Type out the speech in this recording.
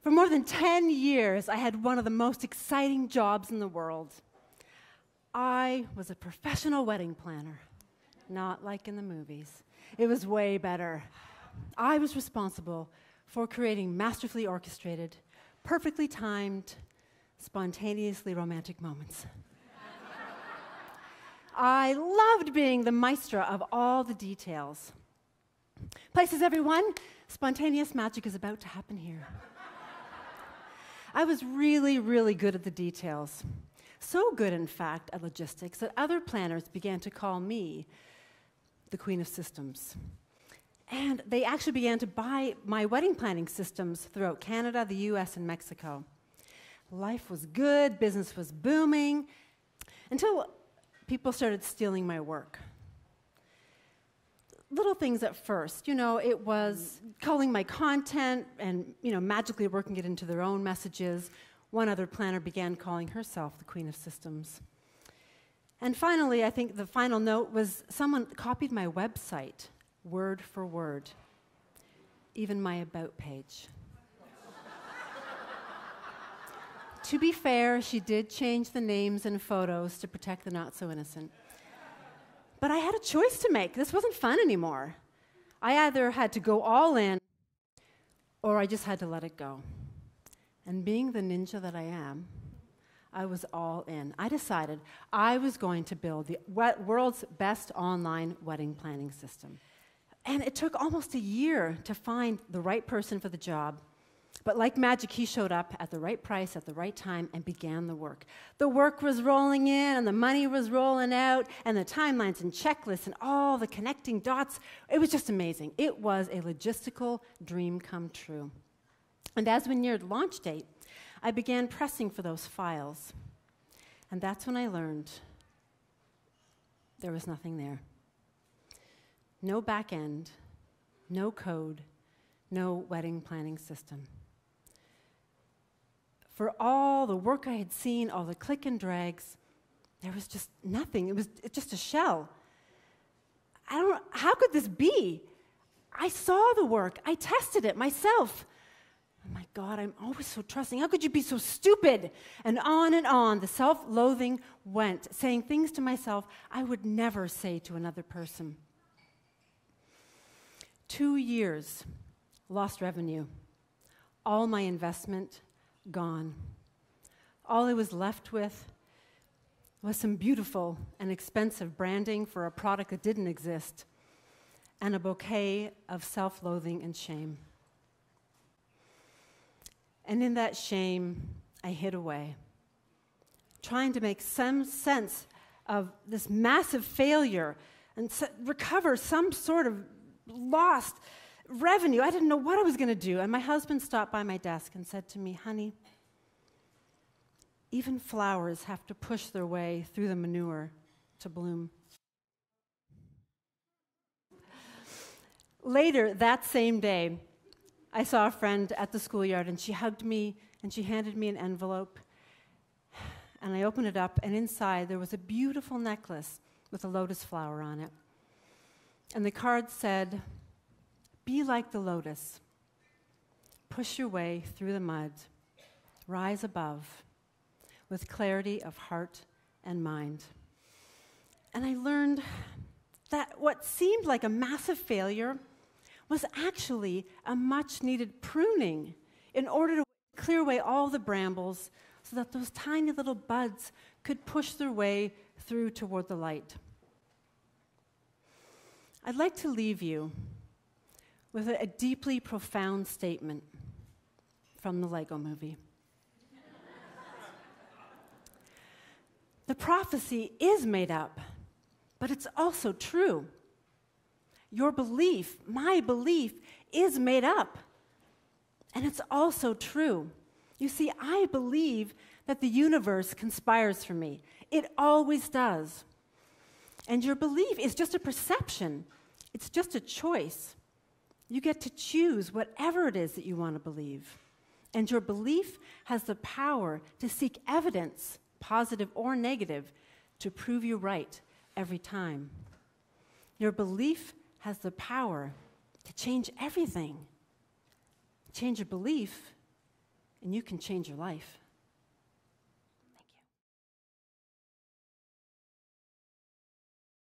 For more than 10 years, I had one of the most exciting jobs in the world. I was a professional wedding planner, not like in the movies. It was way better. I was responsible for creating masterfully orchestrated, perfectly timed, spontaneously romantic moments. I loved being the maestra of all the details. Places, everyone. Spontaneous magic is about to happen here. I was really, really good at the details. So good, in fact, at logistics that other planners began to call me the Queen of Systems. And they actually began to buy my wedding planning systems throughout Canada, the US, and Mexico. Life was good, business was booming, until people started stealing my work. Little things at first, it was culling my content and, magically working it into their own messages. One other planner began calling herself the Queen of Systems. And finally, I think the final note was someone copied my website, word for word, even my about page. To be fair, she did change the names and photos to protect the not-so-innocent. But I had a choice to make. This wasn't fun anymore. I either had to go all in, or I just had to let it go. And being the ninja that I am, I was all in. I decided I was going to build the world's best online wedding planning system. And it took almost a year to find the right person for the job. But like magic, he showed up at the right price, at the right time, and began the work. The work was rolling in, and the money was rolling out, and the timelines and checklists and all the connecting dots. It was just amazing. It was a logistical dream come true. And as we neared launch date, I began pressing for those files. And that's when I learned there was nothing there. No back end, no code, no wedding planning system. For all the work I had seen, all the click and drags, there was just nothing. It was just a shell. How could this be? I saw the work. I tested it myself. Oh my God, I'm always so trusting. How could you be so stupid? And on, the self-loathing went, saying things to myself I would never say to another person. 2 years, lost revenue. All my investment gone. All I was left with was some beautiful and expensive branding for a product that didn't exist, and a bouquet of self-loathing and shame. And in that shame, I hid away, trying to make some sense of this massive failure and recover some sort of lost revenue. I didn't know what I was going to do. And my husband stopped by my desk and said to me, "Honey, even flowers have to push their way through the manure to bloom." Later that same day, I saw a friend at the schoolyard, and she hugged me, and she handed me an envelope. And I opened it up, and inside there was a beautiful necklace with a lotus flower on it. And the card said, "Be like the lotus. Push your way through the mud. Rise above with clarity of heart and mind." And I learned that what seemed like a massive failure was actually a much-needed pruning in order to clear away all the brambles so that those tiny little buds could push their way through toward the light. I'd like to leave you with a deeply profound statement from the Lego movie. The prophecy is made up, but it's also true. Your belief, my belief, is made up, and it's also true. You see, I believe that the universe conspires for me. It always does. And your belief is just a perception. It's just a choice. You get to choose whatever it is that you want to believe. And your belief has the power to seek evidence, positive or negative, to prove you right every time. Your belief has the power to change everything. Change your belief, and you can change your life.